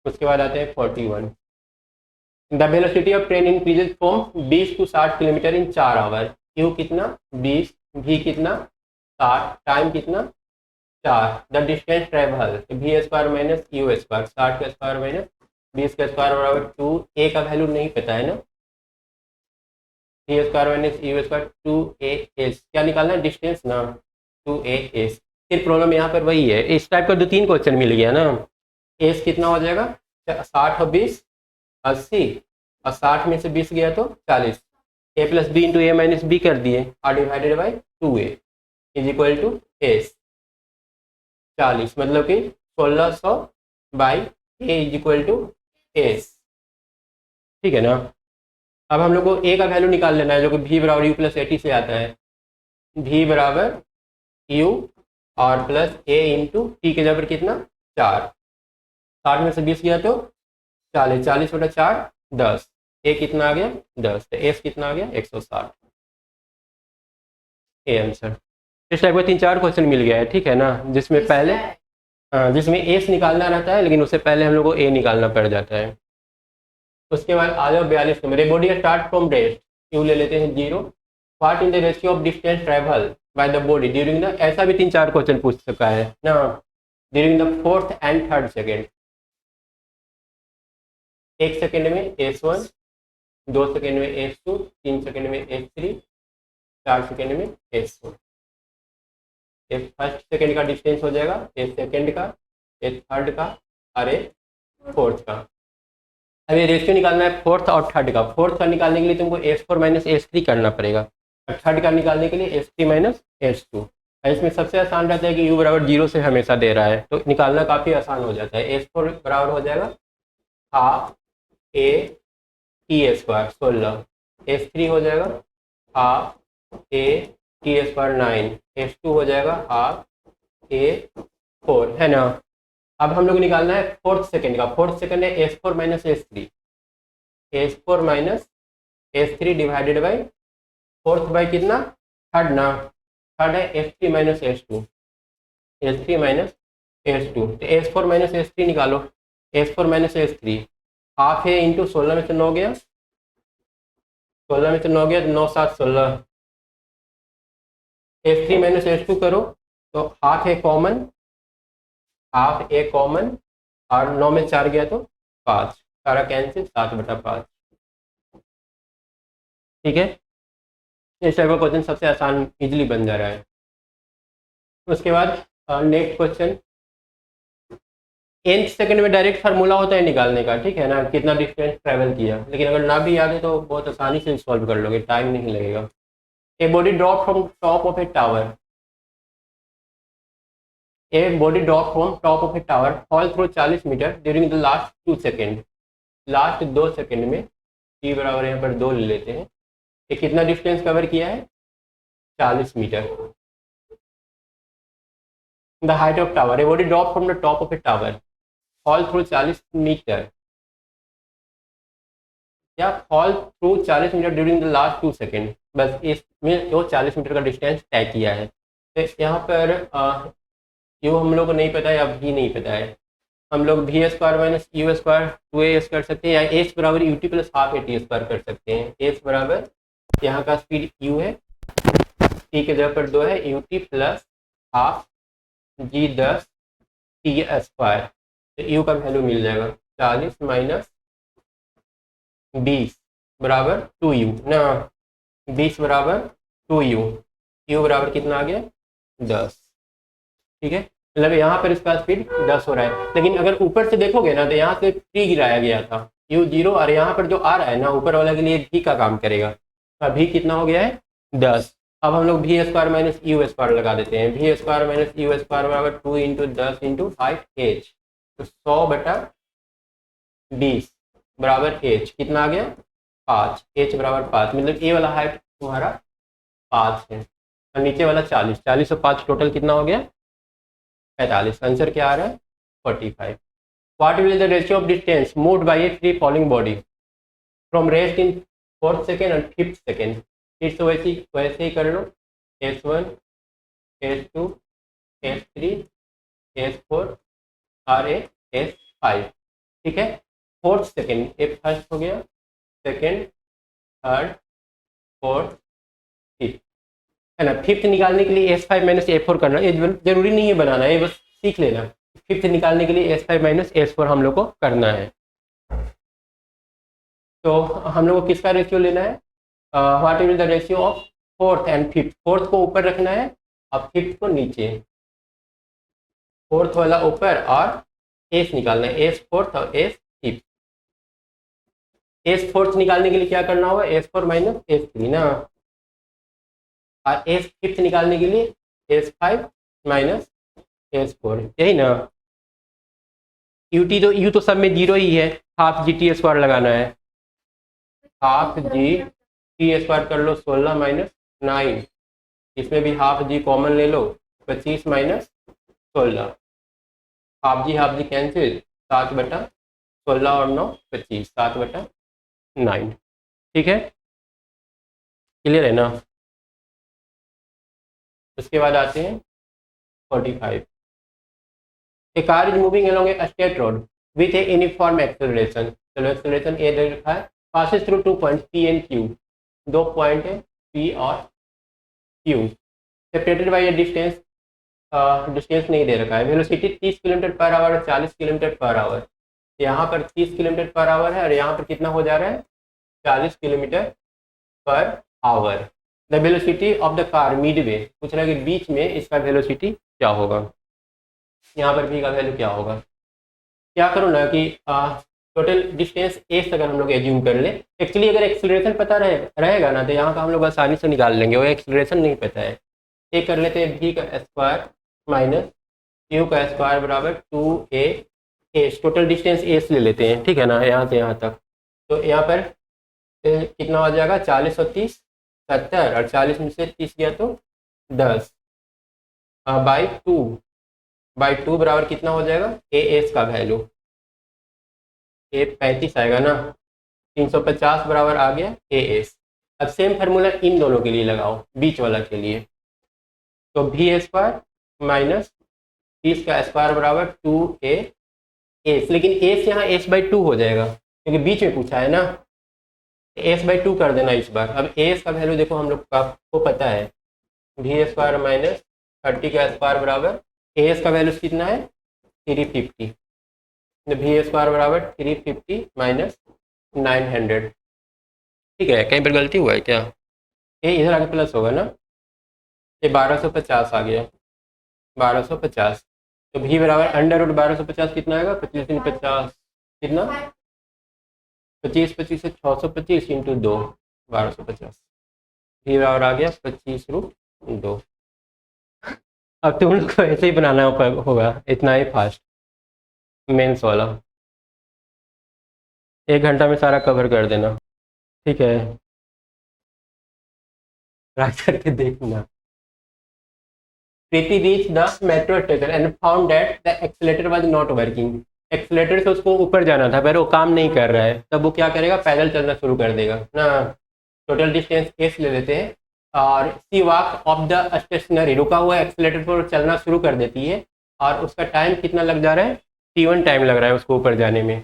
S1: उसके बाद आते हैं 41। The velocity of train increases from 20 to 60 kilometre in 4 hour. U कितना 20, भी कितना 60, टाइम कितना 4, the distance travel v square minus u square, 60 का स्क्वायर माइनस 20 का स्क्वायर बराबर 2, ए का वैल्यू नहीं पता है ना, v square minus u square 2a(s), क्या निकालना है डिस्टेंस ना 2a(s). फिर प्रॉब्लम यहाँ पर वही है, इस टाइप का 2-3 क्वेश्चन मिल गया ना। एस कितना हो जाएगा 60 और 20 80, और 60 में से 20 गया तो 40, a plus b into a minus b कर दिए और divided by 2a is equal to s 40, मतलब कि 1600 by a is equal to s. ठीक है ना। अब हम लोग को ए का वैल्यू निकाल लेना है जो कि v बराबर यू प्लस 80 से आता है, v बराबर यू और प्लस ए इंटू टी के जबर कितना 4, 60 में से 20 गया तो 40, 40 बटा 4 10, ए कितना आ गया 10, तो एस कितना आ गया 160। A answer. इस टाइप का 3-4 क्वेश्चन मिल गया है। ठीक है ना, जिसमें पहले जिसमें एस निकालना रहता है लेकिन उससे पहले हम लोग को ए निकालना पड़ जाता है। उसके बाद आ जाओ 42 number, a body start from rest, you ले लेते हैं 0, what in the ratio of distance travel by the body during the, ऐसा भी 3-4 क्वेश्चन पूछ सका है ना, during the 4th and 3rd second. 1 second में S1, 2 सेकेंड में S2, 3 सेकेंड में S3, 4 सेकेंड में S4। एक फर्स्ट सेकेंड का डिस्टेंस हो जाएगा, एक सेकेंड का, एक थर्ड का और एक फोर्थ का। अब ये रेशियो निकालना है फोर्थ और थर्ड का। फोर्थ का निकालने के लिए तुमको S4 माइनस S3 करना पड़ेगा, और थर्ड का निकालने के लिए S3 माइनस S2। इसमें सबसे आसान रहता है कि u बराबर 0 से हमेशा दे रहा है तो निकालना काफ़ी आसान हो जाता है। S4 बराबर हो जाएगा half a t square 16, S3 हो जाएगा half a t square 9, S2 हो जाएगा हाफ ए 4, है ना। अब हम लोग निकालना है फोर्थ सेकेंड का। फोर्थ सेकेंड है S4 minus S3, S4 minus S3 divided by fourth by कितना थर्ड ना, थर्ड है S3 minus S2, S3 minus S2, तो S4 माइनस S3 निकालो। S4 माइनस S3 हाफ है इंटू 16 में से 9 गया, 16 में से 9 गया तो 9 7 16, S3 माइनस S2 करो तो हाफ है कॉमन, हाफ ए कॉमन और 9 में 4 गया तो 5, सारा कैंसिल 7 बटा 5। ठीक है, इस टाइप का क्वेश्चन सबसे आसान इजीली बन जा रहा है। उसके बाद नेक्स्ट क्वेश्चन, nth सेकंड में डायरेक्ट फार्मूला होता है निकालने का, ठीक है ना, कितना डिस्टेंस ट्रैवल किया, लेकिन अगर ना भी याद है तो बहुत आसानी से सॉल्व कर लोगे, टाइम नहीं लगेगा। A body drop from top of a tower, a body drop from top of a tower fall through 40 metre during the last 2 second, last 2 second में t बराबर यहाँ पर 2 ले लेते हैं, ये कितना डिस्टेंस कवर किया है 40 metre. The height of tower, a body drop from the top of a tower fall through 40 metre, या fall through 40 metre during the last 2 second, बस इसमें वो 40 मीटर का डिस्टेंस तय किया है। तो यहाँ पर जो हम लोग को नहीं पता है या भी नहीं पता है, हम लोग v square minus u square 2as कर सकते हैं, या एस बराबर u t plus half a t square कर सकते हैं। एस बराबर यहाँ का स्पीड u है, टी के जगह पर 2 है, u t plus half g 10 t square, तो यू का वैल्यू मिल जाएगा 40 माइनस 20 बराबर 2u ना, 20 बराबर 2u, u बराबर कितना आ गया 10। ठीक है, मतलब यहाँ पर इसका स्पीड 10 हो रहा है, लेकिन अगर ऊपर से देखोगे ना तो यहाँ से 3 गिराया गया था, u 0, और यहाँ पर जो आ रहा है ना ऊपर वाला के लिए भी का काम करेगा, अभी कितना हो गया है 10। अब हम लोग v square minus u square लगा देते हैं, v square minus u square बराबर 2 इंटू 10 इंटू 5h, तो 100 बटा 20 बराबर एच, कितना आ गया 5, एच बराबर 5, मतलब ए वाला हाइट तुम्हारा 5 है और नीचे वाला 40, 40 और 5 टोटल कितना हो गया 45। आंसर क्या आ रहा है 45। What will the ratio of distance moved by A free falling body from rest in 4th second and 5th second. फिर से वैसे ही कर लो, S1 S2 S3 S4 और S5, ठीक है। 4th सेकेंड, ए फर्स्ट हो गया, सेकेंड, थर्ड, फोर्थ, फिफ्थ, है ना। फिफ्थ निकालने के लिए S5 माइनस A4 करना, ये जरूरी नहीं है बनाना, ये बस सीख लेना। फिफ्थ निकालने के लिए S5 माइनस S4 हम लोग को करना है। तो हम लोग को किसका रेशियो लेना है, what is the ratio of fourth and fifth. Fourth को ऊपर रखना है और फिफ्थ को नीचे, फोर्थ वाला ऊपर और एस निकालना है, एस फोर्थ और एस फिफ्थ। एस फोर्थ निकालने के लिए क्या करना होगा, S4 माइनस S3 ना, और एस फिफ्थ निकालने के लिए S5 माइनस S4, यही ना। यूटी तो यू तो सब में जीरो ही है, हाफ GT स्क्वायर लगाना है, हाफ GT स्क्वायर कर लो 16 माइनस 9, इसमें भी हाफ जी कॉमन ले लो, 25 माइनस 16, हाफ जी कैंसिल, 7/16 और 9 25, 7/9, ठीक है, क्लियर है ना। उसके बाद आते हैं 45। A car is moving along a straight road with a uniform acceleration, चलो एक्सेलरेशन ए दे रखा है, passes through 2 points P and Q, 2 point है P और Q, separated by a distance, distance नहीं दे रखा है। वेलोसिटी 30 किलोमीटर पर आवर और 40 किलोमीटर पर आवर, यहाँ पर 30 किलोमीटर पर आवर है और यहाँ पर कितना हो जा रहा है 40 kilometre per our. The velocity of the car Midway, पूछ रहा है कि बीच में इसका वेलोसिटी क्या होगा, यहाँ पर भी का वैल्यू क्या होगा। क्या करो ना कि टोटल डिस्टेंस एस अगर हम लोग एज्यूम कर ले, एक्चुअली अगर एक्सेलरेशन पता रहेगा ना तो यहाँ का हम लोग आसानी से निकाल लेंगे, वो एक्सेलरेशन नहीं पता है। ये कर लेते हैं v का स्क्वायर माइनस क्यू का स्क्वायर बराबर 2a S, total distance S ले लेते हैं, ठीक है ना, यहाँ से यहाँ तक। तो यहाँ पर कितना हो जाएगा 40 और 30 70, और 40 में से 30 गया तो 10 बाई टू बराबर कितना हो जाएगा ए एस का वैल्यू, ए 35 आएगा ना, 350 बराबर आ गया ए एस। अब सेम फार्मूला इन दोनों के लिए लगाओ, बीच वाला के लिए, तो v स्क्वायर माइनस 30 का स्क्वायर बराबर 2a एस, लेकिन एस यहाँ s/2 हो जाएगा क्योंकि बीच में पूछा है ना, s/2 कर देना इस बार। अब एस का वैल्यू देखो हम लोग को पता है, v स्क्वायर माइनस 30 का स्क्वायर बराबर एस का वैल्यू कितना है 350, v स्क्वायर बराबर 350 माइनस 900, ठीक है। कहीं पर गलती हुआ है क्या, ये इधर आगे प्लस होगा ना, ये 1250 आ गया, 1250, तो v बराबर अंडर रूट 1250 कितना आएगा 25 × 50 कितना 25 25 से 625 इंटू 2 1250, v बराबर आ गया 25√2। अब तुम लोग को ऐसे ही बनाना होगा, इतना ही फास्ट मेंस वाला, 1 घंटा में सारा कवर कर देना, ठीक है, ट्राई करके देखना। Preeti reach the metro station and found that the escalator was not working, escalator से उसको ऊपर जाना था पर वो काम नहीं कर रहा है, तब वो क्या करेगा पैदल चलना शुरू कर देगा ना। टोटल डिस्टेंस एस ले लेते हैं और सी वॉक ऑफ द स्टेशनरी, रुका हुआ एक्सीलेटर पर चलना शुरू कर देती है और उसका टाइम कितना लग जा रहा है t1 टाइम लग रहा है उसको ऊपर जाने में।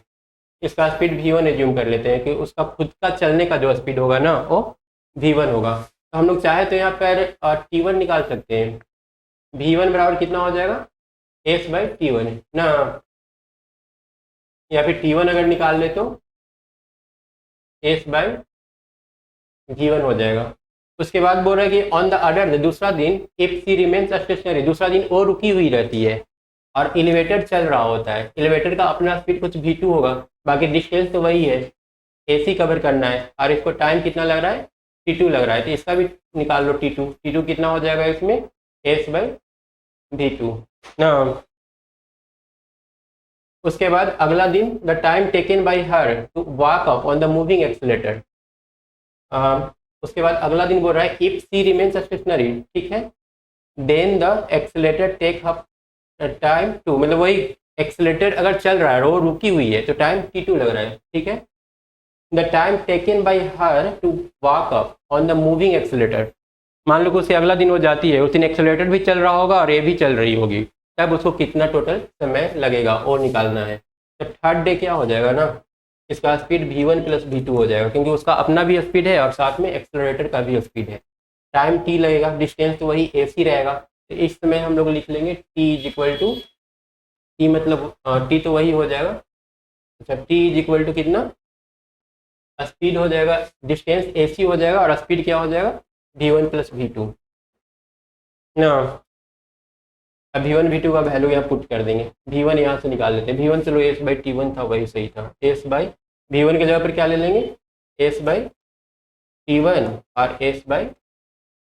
S1: इसका स्पीड v1 एज्यूम कर लेते हैं कि उसका खुद का चलने का जो स्पीड होगा ना वो v1 होगा। तो हम लोग चाहे तो यहाँ पर t1 निकाल सकते हैं, v1 बराबर कितना हो जाएगा s/t1 ना, या फिर t1 अगर निकाल ले तो s/v1 हो जाएगा। उसके बाद बोल रहा है कि ऑन द अदर, दूसरा दिन इफ सी रिमेन्स स्टेशनरी, दूसरा दिन वो रुकी हुई रहती है और एलिवेटर चल रहा होता है, एलिवेटर का अपना स्पीड कुछ v2 होगा, बाकी डिस्टेंस तो वही है, AC कवर करना है और इसको टाइम कितना लग रहा है t2 लग रहा है, तो इसका भी निकाल लो t2 कितना हो जाएगा इसमें s/v2 ना। उसके बाद अगला दिन the time taken by her to walk up on the moving escalator. उसके बाद अगला दिन बोल रहा है इफ सी रिमेन्स स्टेशनरी, ठीक है, then the escalator take up time to, मतलब वही एक्सीलेटर अगर चल रहा है, वो रुकी हुई है तो टाइम t2 लग रहा है, ठीक है। The time taken by her to walk up on the moving escalator, मान लो कि उससे अगला दिन वो जाती है, उस दिन एक्सीलेटर भी चल रहा होगा और ये भी चल रही होगी, तब उसको कितना टोटल समय लगेगा वो निकालना है। तो थर्ड डे क्या हो जाएगा ना, इसका स्पीड v1 प्लस v2 हो जाएगा, क्योंकि उसका अपना भी स्पीड है और साथ में एक्सीलरेटर का भी स्पीड है। टाइम t लगेगा, डिस्टेंस तो वही ac रहेगा, तो इस समय हम लोग लिख लेंगे t is equal to, t मतलब t तो वही हो जाएगा, अच्छा t इज इक्वल टू कितना, स्पीड हो जाएगा, डिस्टेंस ac हो जाएगा और स्पीड क्या हो जाएगा v1 प्लस v2 ना। अब v1 v2 का वैल्यू यहाँ पुट कर देंगे, v1 यहाँ से निकाल लेते हैं, v1 चलो s बाई t1 था वही सही था, s बाई v1 की जगह पर क्या ले लेंगे s बाई t1 और s बाई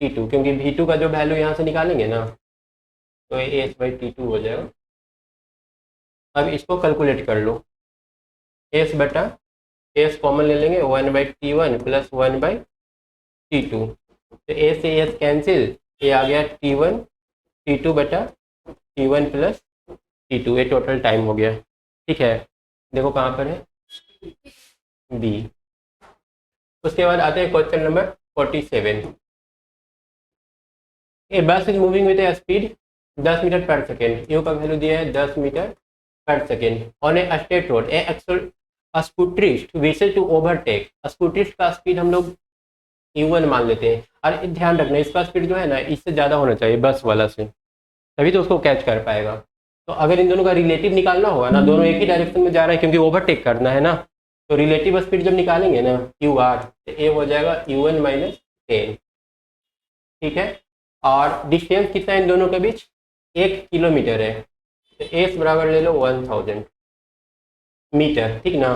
S1: t2, क्योंकि v2 का जो वैल्यू यहाँ से निकालेंगे ना तो ये s बाई t2 हो जाएगा। अब इसको कैलकुलेट कर लो, s बटा s कॉमन ले लेंगे 1 by t1 plus 1 by t2, तो a से s कैंसिल, ये आ गया t1 t2 बटा t1 प्लस t2, ये टोटल टाइम हो गया, ठीक है। देखो कहाँ पर है b। उसके बाद आते हैं question number 47। A bus is moving with a speed 10 metre पर सेकेंड, यू का वैल्यू दिया है 10 मीटर पर second on a state road, a scooterist wishes to overtake, scooterist का स्पीड हम लोग u1 मान लेते हैं, और ध्यान रखना इसका स्पीड जो है ना इससे ज़्यादा होना चाहिए बस वाला से, तभी तो उसको कैच कर पाएगा। तो अगर इन दोनों का रिलेटिव निकालना होगा ना, दोनों एक ही डायरेक्शन में जा रहे हैं क्योंकि ओवरटेक करना है ना, तो रिलेटिव स्पीड जब निकालेंगे ना ur, तो ए हो जाएगा u1 माइनस 10, ठीक है। और डिस्टेंस कितना है इन दोनों के बीच 1 किलोमीटर है, तो एस बराबर ले लो 1000 मीटर, ठीक ना।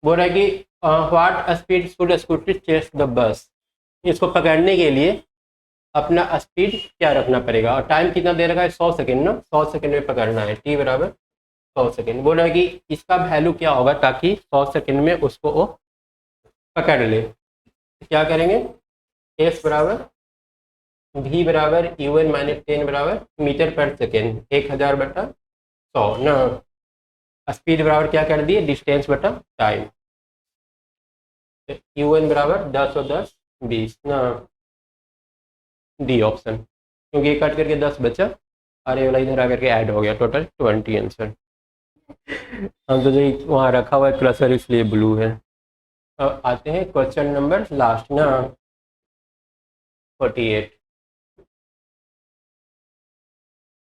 S1: बोल रहा है कि what speed should scooter chase the bus, इसको पकड़ने के लिए अपना स्पीड क्या रखना पड़ेगा, और टाइम कितना दे रखा है 100 सेकेंड ना, 100 सेकेंड में पकड़ना है, t बराबर 100 सेकेंड। बोल रहा है कि इसका वैल्यू क्या होगा ताकि 100 सेकेंड में उसको वो पकड़ ले, क्या करेंगे s बराबर v बराबर u1 माइनस 10 बराबर मीटर पर सेकेंड 1000 बटा 100 ना, स्पीड बराबर क्या कर दिए डिस्टेंस बटा टाइम, u1 बराबर 10 और 10 20 ना, डी ऑप्शन, क्योंकि ये कट करके 10 बचा और ये वाला इधर आकर के ऐड हो गया, टोटल 20 आंसर। हम तो जो वहाँ रखा हुआ है क्रसर इसलिए ब्लू है। अब आते हैं क्वेश्चन नंबर लास्ट ना 48।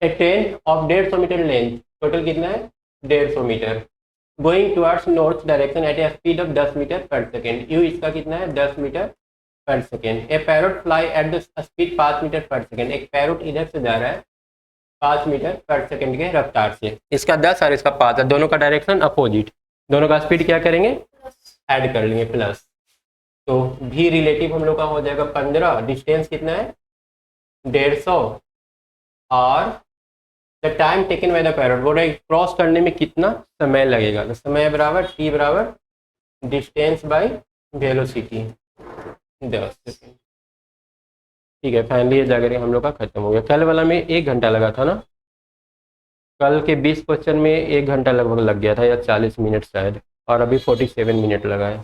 S1: A train of 150 metre length, total कितना है 150 metre, going towards north direction at a speed of 10 metre पर सेकेंड, यू इसका कितना है 10 मीटर पर second. A parrot fly at the speed 5 metre पर सेकेंड, एक पैरोट इधर से जा रहा है 5 मीटर पर सेकेंड के रफ्तार से, इसका 10 और इसका 5 है, दोनों का डायरेक्शन अपोजिट, दोनों का स्पीड क्या करेंगे ऐड कर लेंगे प्लस, तो भी रिलेटिव हम लोग का हो जाएगा 15, डिस्टेंस कितना है 150 और the time taken by the parrot, बोल रहे क्रॉस करने में कितना समय लगेगा, तो समय बराबर t बराबर डिस्टेंस बाय वेलोसिटी 10 सेकेंड, ठीक है। फाइनली ये जाकर हम लोग का खत्म हो गया। कल वाला में 1 घंटा लगा था ना, कल के 20 क्वेश्चन में 1 घंटा लगभग लग गया था या 40 मिनट शायद, और अभी 47 मिनट लगा है।